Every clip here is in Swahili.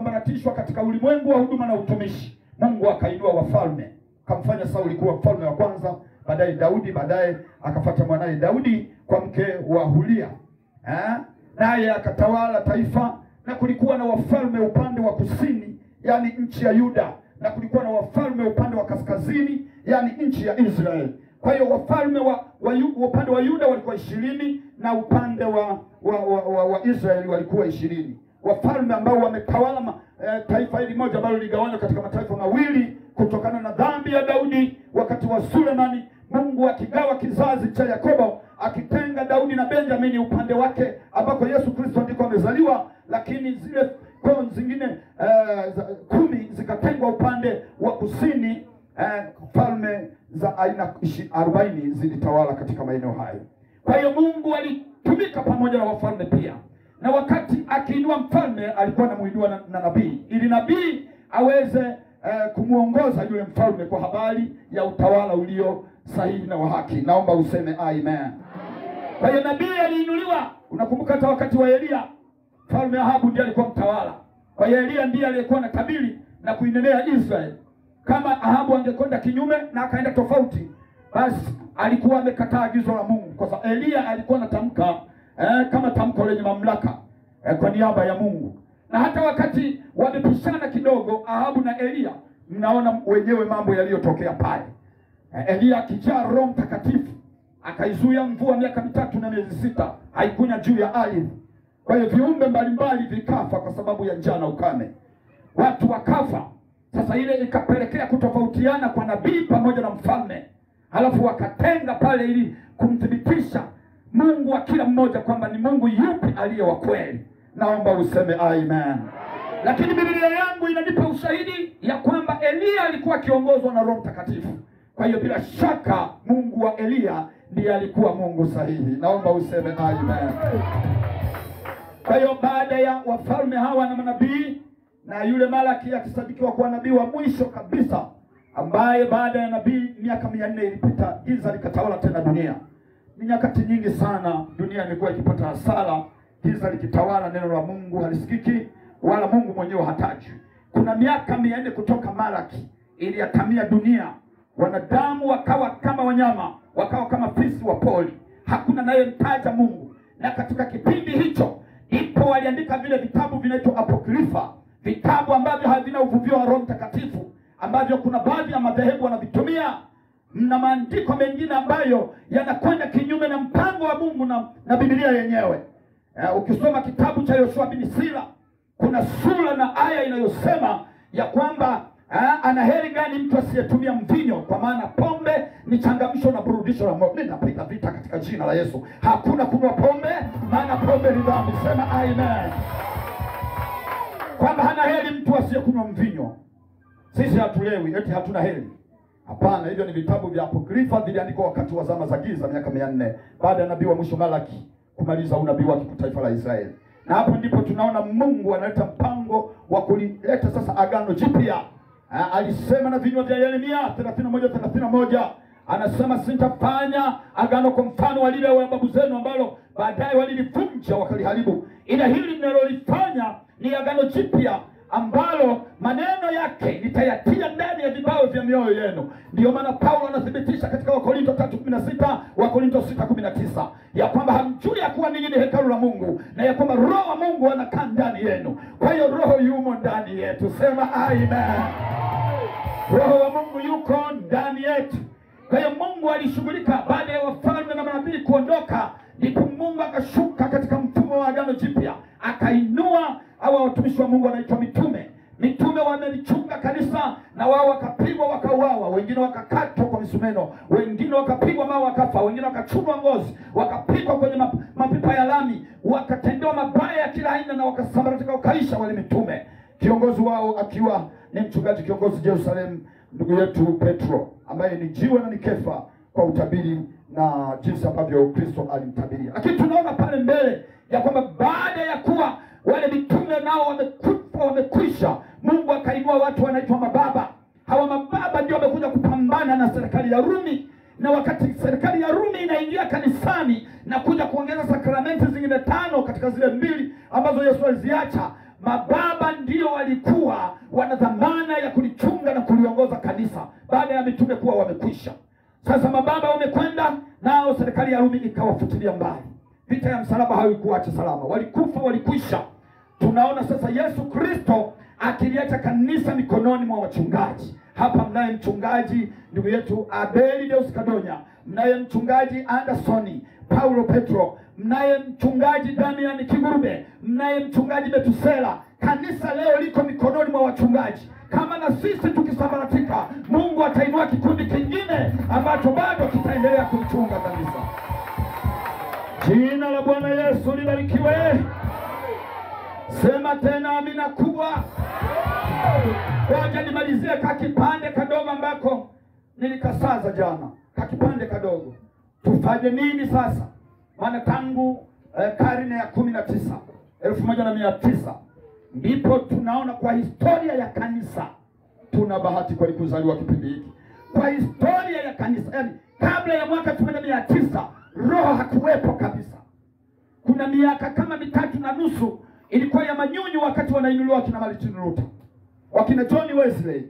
baratishwa katika ulimwengu wa huduma na utumishi, Mungu akainua wafalme, akamfanya Sauli kuwa mfalme wa kwanza, baadaye Daudi, baadaye akafuata mwanae Daudi kwa mke wa Huria, naye akatawala taifa. Na kulikuwa na wafalme upande wa kusini, yani nchi ya Yuda, na kulikuwa na wafalme upande wa kaskazini, yani nchi ya Israeli. Kwa hiyo wafalme upande wa Yuda walikuwa 20 na upande wa Israeli walikuwa 20. Wafalme ambao wametawala taifa hili moja ambalo ligawanywa katika mataifa mawili kutokana na dhambi ya Daudi wakati wa Sulemani. Mungu akigawa kizazi cha Yakobo, akitenga Daudi na Benjamini upande wake ambako Yesu Kristo ndiko amezaliwa, lakini zile koo zingine 10 zikatengwa upande wa kusini. Falme za aina 40 zilitawala katika maeneo hayo. Kwa hiyo Mungu alitumika pamoja na wafalme pia, na wakati akiinua mfalme alikuwa anamuinua na nabii, ili nabii aweze kumuongoza yule mfalme kwa habari ya utawala ulio sahihi na wa haki. Naomba useme amen. Kwa hiyo nabii aliinuliwa. Unakumbuka hata wakati wa Elia, mfalme Ahabu ndiye alikuwa mtawala. Kwa hiyo Elia ndiye aliyekuwa na tabiri na kuinenea Israeli. Kama Ahabu angekwenda kinyume na akaenda tofauti, basi alikuwa amekataa agizo la Mungu, kwa sababu Elia alikuwa anatamka kama tamko lenye mamlaka kwa niaba ya Mungu. Na hata wakati wamepishana kidogo Ahabu na Elia, mnaona wenyewe mambo yaliyotokea pale. Elia akijaa Roho Mtakatifu akaizuia mvua miaka 3 na miezi 6, haikunya juu ya ardhi. Kwa hiyo viumbe mbalimbali vikafa kwa sababu ya njaa na ukame, watu wakafa. Sasa ile ikapelekea kutofautiana kwa nabii pamoja na mfalme, halafu wakatenga pale ili kumthibitisha Mungu wa kila mmoja kwamba ni Mungu yupi aliye wa kweli. Naomba useme amen. Lakini Biblia yangu inanipa ushahidi ya kwamba Elia alikuwa akiongozwa na Roho Mtakatifu. Kwa hiyo bila shaka Mungu wa Elia ndiye alikuwa Mungu sahihi. Naomba useme amen. Kwa hiyo baada ya wafalme hawa na manabii, na yule Malaki akisadikiwa kuwa nabii wa mwisho kabisa, ambaye baada ya nabii miaka 400 ilipita, giza likatawala tena dunia. Ni nyakati nyingi sana dunia imekuwa ikipata hasara, giza likitawala, neno la Mungu halisikiki wala Mungu mwenyewe hatajwi. Kuna miaka 400 kutoka Malaki iliyatamia dunia, wanadamu wakawa kama wanyama, wakawa kama fisi wa poli, hakuna naye mtaja Mungu. Na katika kipindi hicho ipo waliandika vile vitabu vinaitwa apokrifa, vitabu ambavyo havina uvuvio wa Roho Mtakatifu, ambavyo kuna baadhi ya madhehebu wanavitumia, na maandiko mengine ambayo yanakwenda kinyume na mpango wa Mungu na Biblia yenyewe. Ukisoma kitabu cha Yoshua bin Sira, kuna sura na aya inayosema ya kwamba anaheri gani mtu asiyetumia mvinyo, kwa maana pombe ni changamsho na burudisho la moyo. Ninapiga vita katika jina la Yesu. Hakuna kunywa pombe, maana pombe ni dhambi. Sema amen. Kwamba hana heri mtu asiyekunywa mvinyo. Sisi hatulewi eti hatuna heri. Hapana, hivyo ni vitabu vya apokrifa, viliandikwa wakati wa zama za giza, miaka 400 baada ya nabii wa mwisho Malaki kumaliza unabii wake kwa taifa la Israeli. Na hapo ndipo tunaona Mungu analeta mpango wa kulileta sasa agano jipya. Alisema na vinywa vya Yeremia 31:31, anasema sitafanya agano kwa mfano wa lile wa babu zenu ambalo baadaye walilivunja wakaliharibu, ila hili ninalolifanya ni agano jipya ambalo maneno yake nitayatia ndani ya vibao vya mioyo yenu. Ndio maana Paulo anathibitisha katika Wakorinto 3:16, Wakorinto 6:19 ya kwamba hamjui ya kuwa ninyi ni hekalu la Mungu, na ya kwamba Roho wa Mungu anakaa ndani yenu. Kwa hiyo Roho yumo ndani yetu. Sema amen. Roho wa Mungu yuko ndani yetu. Kwa hiyo Mungu alishughulika baada ya wafalme na manabii kuondoka, ndipo Mungu akashuka katika mfumo wa agano jipya, akainua hawa watumishi wa Mungu wanaitwa mitume. Mitume wamelichunga kanisa, na wao wakapigwa wakauawa, wengine wakakatwa kwa misumeno, wengine wakapigwa mawe wakafa, wengine wakachunwa ngozi, wakapigwa kwenye mapipa ya lami, wakatendewa mabaya ya kila aina na wakasambaratika wakaisha wale mitume. Kiongozi wao akiwa ni mchungaji kiongozi Jerusalem, ndugu yetu Petro, ambaye ni jiwe na ni kefa kwa utabiri na jinsi ambavyo Kristo alimtabiria. Lakini tunaona pale mbele ya kwamba baada ya kuwa wale mitume nao wamekwisha, Mungu akainua watu wanaitwa mababa. Hawa mababa ndio wamekuja kupambana na serikali ya Rumi, na wakati serikali ya Rumi inaingia kanisani na kuja kuongeza sakramenti zingine 5 katika zile 2 ambazo Yesu aliziacha, Mababa ndio walikuwa wana dhamana ya kulichunga na kuliongoza kanisa baada ya mitume kuwa wamekwisha. Sasa mababa wamekwenda, nao serikali ya Rumi ikawafutilia mbali. Vita ya msalaba haikuacha salama, walikufa, walikwisha. Tunaona sasa Yesu Kristo akiliacha kanisa mikononi mwa wachungaji. Hapa mnaye mchungaji ndugu yetu Abeli Deus Kadonya, mnaye mchungaji Andersoni Paulo Petro, mnaye mchungaji Damian Kigurube, mnaye mchungaji Betusela. Kanisa leo liko mikononi mwa wachungaji. Kama na sisi tukisambaratika, Mungu atainua kikundi kingine ambacho bado kitaendelea kulichunga kanisa. Jina la Bwana Yesu libarikiwe. Sema tena amina kubwa. Ngoja nimalizie kakipande kadogo ambako nilikasaza jana. Kakipande kadogo. Tufanye nini sasa? Maana tangu karne ya 19, 1900 ndipo tunaona kwa historia ya kanisa. Tuna bahati kwa kuzaliwa kipindi hiki. Kwa historia ya kanisa, yani kabla ya mwaka 1900 roho hakuwepo kabisa. Kuna miaka kama 3.5 ilikuwa ya manyunyu wakati wanainuliwa kina Martin Luther, wakina John Wesley,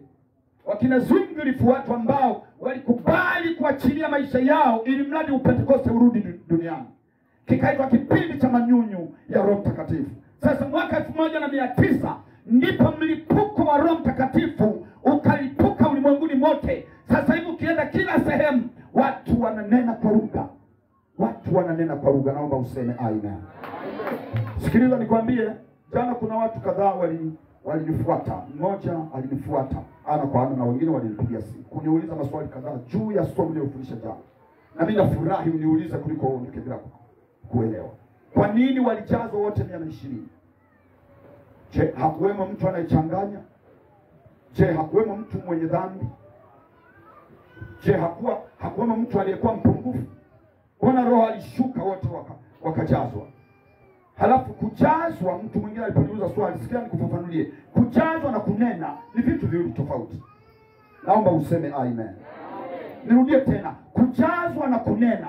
wakina Zwingli, watu ambao walikubali kuachilia maisha yao ili mradi upentekoste urudi duniani. Kikaitwa kipindi cha manyunyu ya Roho Mtakatifu. Sasa mwaka 1900 ndipo mlipuko wa Roho Mtakatifu ukalipuka ulimwenguni mote. Sasa hivi ukienda kila sehemu watu wananena kwa lugha. Watu wananena kwa lugha. Naomba useme amen. Sikiliza nikwambie, jana kuna watu kadhaa walinifuata. Mmoja alinifuata ana kwa ana na wengine walinipigia simu kuniuliza maswali kadhaa juu ya somo nililofundisha jana. Na mimi nafurahi uniulize kuliko uondoke bila kuelewa. Kwa nini walijazwa wote 120? Je, hakuwemo mtu anayechanganya? Je, hakuwemo mtu mwenye dhambi? Je, hakuwemo mtu aliyekuwa mpungufu? Ona roho alishuka wote wakajazwa. Halafu kujazwa, mtu mwingine aliponiuliza swali, sikia nikufafanulie. Kujazwa na kunena ni vitu viwili tofauti. Naomba useme amen. Nirudie tena. Kujazwa na kunena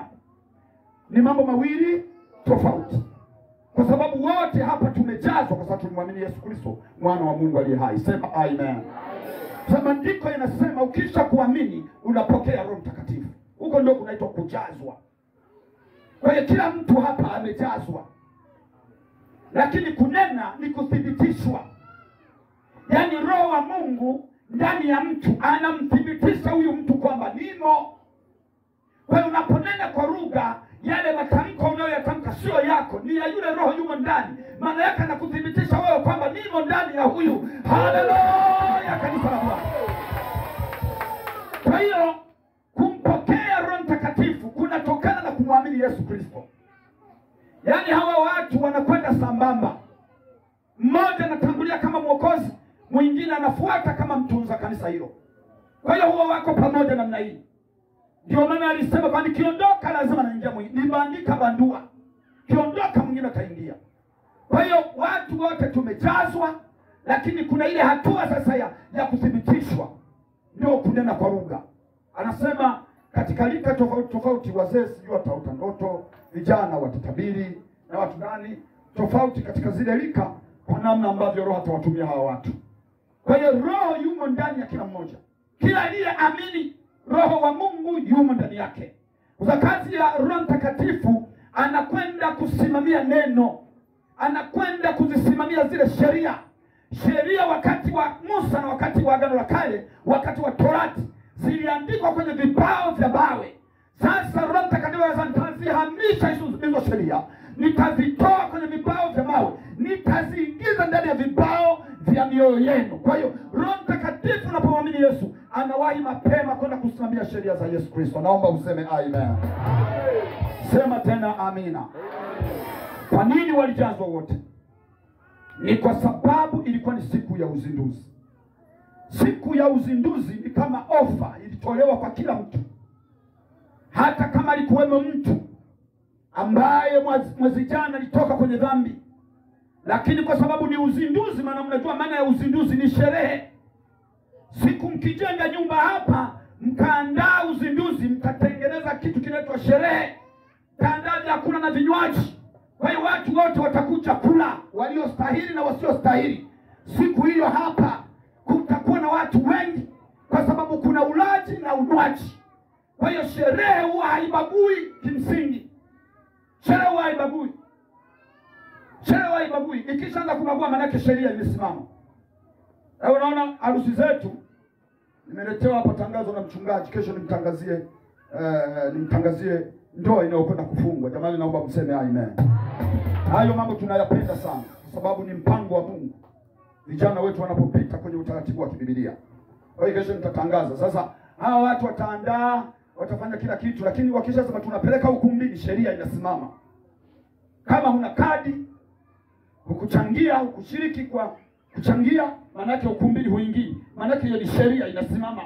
ni mambo mawili tofauti. Kwa sababu wote hapa tumejazwa kwa sababu tunamwamini Yesu Kristo, mwana wa Mungu aliye hai. Sema amen. Maandiko yanasema ukisha kuamini unapokea Roho Mtakatifu. Huko ndio kunaitwa kujazwa. Kwa hiyo kila mtu hapa amejazwa. Lakini kunena ni kuthibitishwa. Yaani Roho wa Mungu ndani ya mtu anamthibitisha huyu mtu kwamba nimo. Kwa hiyo unaponena kwa lugha, yale matamko unayoyatamka sio yako, ni ya yule Roho yumo ndani. Maana yake anakuthibitisha wewe kwamba nimo ndani ya huyu. Haleluya, kanisa la Bwana. Kwa hiyo kumpokea Roho Mtakatifu kunatokana na kumwamini Yesu Kristo. Yaani hawa watu wanakwenda sambamba. Mmoja anatangulia kama mwokozi, mwingine anafuata kama mtunza kanisa hilo. Kwa hiyo huwa wako pamoja namna hii. Ndio maana alisema kwani kiondoka lazima naingia mwingine. Nibandika bandua. Kiondoka mwingine ataingia. Kwa hiyo watu wote tumejazwa, lakini kuna ile hatua sasa ya kuthibitishwa. Ndio kunena kwa lugha. Anasema katika lika tofauti tofauti, wazee sijui wataota ndoto, vijana watatabiri, na watu gani tofauti katika zile lika, kwa namna ambavyo Roho atawatumia hawa watu. Kwa hiyo Roho yumo ndani ya kila mmoja. Kila aliyeamini Roho wa Mungu yumo ndani yake. Kwa kazi ya Roho Mtakatifu anakwenda kusimamia neno. Anakwenda kuzisimamia zile sheria. Sheria wakati wa Musa na wakati wa Agano la Kale, wakati wa Torati, ziliandikwa kwenye vibao vya mawe. Sasa Roho Mtakatifu anazihamisha hizo sheria, nitazitoa kwenye vibao vya mawe, nitaziingiza ndani ya vibao vya mioyo yenu. Kwa hiyo Roho Mtakatifu unapomwamini Yesu, anawahi mapema kwenda kusimamia sheria za Yesu Kristo. Naomba useme amen. Sema tena amina. Kwa nini walijazwa wote? Ni kwa sababu ilikuwa ni siku ya uzinduzi. Siku ya uzinduzi ni kama ofa ilitolewa kwa kila mtu. Hata kama alikuwemo mtu ambaye mwezi jana alitoka kwenye dhambi, lakini kwa sababu ni uzinduzi, maana mnajua maana ya uzinduzi ni sherehe. Siku mkijenga nyumba hapa, mkaandaa uzinduzi, mtatengeneza kitu kinaitwa sherehe. Kaandaa vyakula na vinywaji. Kwa hiyo watu wote watakuja kula, waliostahili na wasiostahili. Siku hiyo hapa kutakuwa na watu wengi, kwa sababu kuna ulaji na unywaji. Kwa hiyo sherehe huwa haibagui kimsingi. Sherehe huwa haibagui. Sherehe huwa haibagui. Ikishaanza kubagua maana yake sheria imesimama. Leo unaona harusi zetu, nimeletewa hapa tangazo na mchungaji, kesho nimtangazie ndoa inayokwenda kufungwa. Jamani, naomba mseme amen. Hayo mambo tunayapenda sana kwa sababu ni mpango wa Mungu. Vijana wetu wanapopita kwenye utaratibu wa Biblia. Kwa hiyo kesho nitatangaza. Sasa hawa watu wataandaa, watafanya kila kitu, lakini wakishasema tunapeleka ukumbini, sheria inasimama. Kama huna kadi, hukuchangia, hukushiriki kwa kuchangia, maana yake ukumbini huingii. Maana yake hiyo ni sheria inasimama.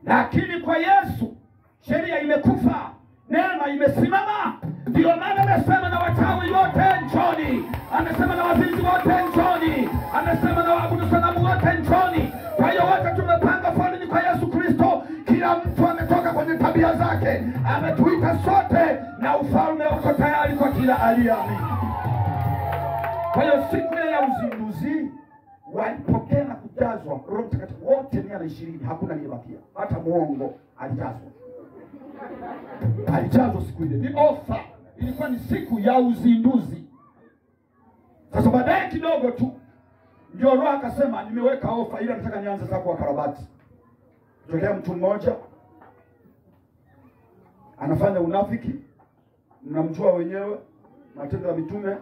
Lakini kwa Yesu sheria imekufa, neema imesimama. Ndio maana amesema na wachawi wote njoni, amesema na wazinzi wote njoni, amesema na waabudu sanamu wote njoni. Kwa hiyo wote tumepanga foleni kwa Yesu Kristo. Kila mtu ametoka kwenye tabia zake, ametuita sote, na ufalme uko tayari kwa kila aliyeamini. Kwa hiyo siku ya uzinduzi walipokea na kujazwa Roho Mtakatifu wote 120, hakuna aliyebakia. Hata muongo alijazwa. Alijazwa siku ile. Ni ofa. Ilikuwa ni siku ya uzinduzi. Sasa baadaye kidogo tu ndio Roho akasema nimeweka ofa, ila nataka nianze sasa kwa karabati. Tokea mtu mmoja anafanya unafiki, mnamjua wenyewe, Matendo ya Mitume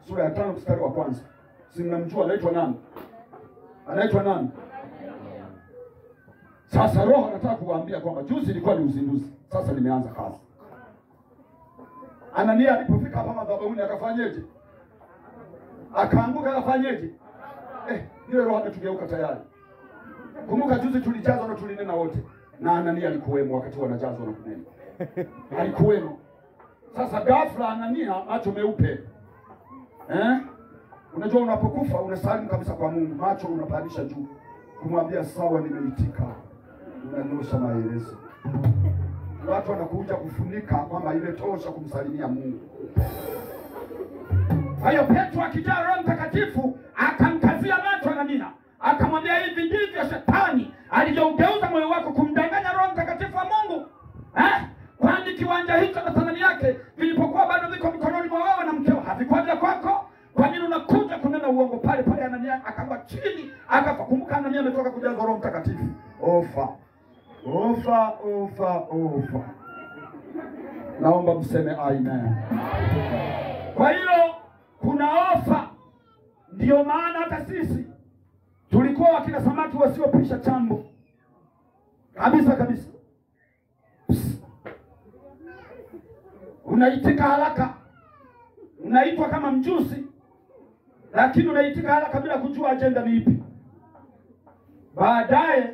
sura ya 5 mstari wa kwanza. Si mnamjua anaitwa nani? Anaitwa nani? Sasa Roho anataka kuwaambia kwamba juzi ilikuwa ni uzinduzi, sasa nimeanza kazi. Anania alipofika hapa madhabahuni akafanyeje? Akaanguka, akafanyeje? Ile Roho ametugeuka tayari. Kumbuka juzi tulijazwa na tulinena wote, na Anania alikuwemo wakati wanajazwa na kunena. Alikuwemo. Sasa ghafla Anania macho meupe. Unajua unapokufa unasalimu kabisa kwa Mungu, macho unapandisha juu kumwambia sawa, nimeitika. Unanyosha maelezo. Watu wanakuja kufunika kwamba ile tosha kumsalimia Mungu. Kwa hiyo Petro akijaa Roho Mtakatifu akamkazia macho Anania, akamwambia hivi ndivyo shetani alivyogeuza moyo wako kumdanganya Roho Mtakatifu wa Mungu. Kwani kiwanja hicho na thamani yake vilipokuwa bado viko mikononi mwa wewe na mkeo, havikuwa vya kwako? Kwa nini unakuja kunena uongo pale pale? Anania akamba chini, akakumbuka Anania ametoka kujazwa Roho Mtakatifu. Ofa. Ofa, ofa, ofa. Naomba mseme amen. Kwa hiyo kuna ofa. Ndio maana hata sisi tulikuwa wakina samaki wasiopisha chambo. Kabisa kabisa. Unaitika haraka. Unaitwa kama mjusi, lakini unaitika haraka bila kujua agenda ni ipi. Baadaye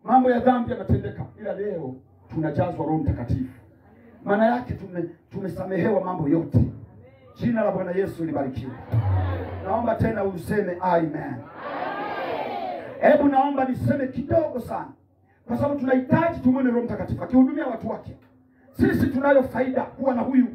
mambo ya dhambi yanatendeka, ila leo tunajazwa Roho Mtakatifu. Maana yake tumesamehewa mambo yote. Jina la Bwana Yesu libarikiwe. Naomba tena useme amen. Hebu naomba niseme kidogo sana, kwa sababu tunahitaji tumwone Roho Mtakatifu akihudumia watu wake. Sisi tunayo faida kuwa na huyu.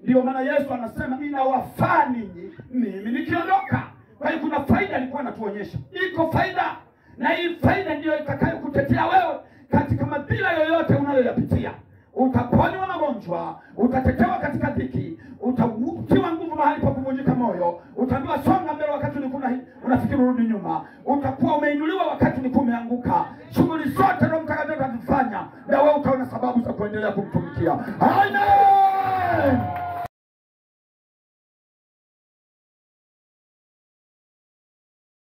Ndio maana Yesu anasema inawafaa ninyi mimi nikiondoka. Kwa hiyo kuna faida alikuwa anatuonyesha. Iko faida, na hii faida ndio itakayokutetea wewe katika madhila yoyote unayoyapitia. Utaponywa magonjwa, utatetewa katika dhiki, utatiwa nguvu mahali pa kuvunjika moyo, utaambiwa songa mbele wakati unafikiri urudi nyuma, utakuwa umeinuliwa wakati ulikuwa umeanguka. Shughuli zote Roho Mtakatifu atazifanya, na wewe utaona sababu za kuendelea kumtumikia. Amen.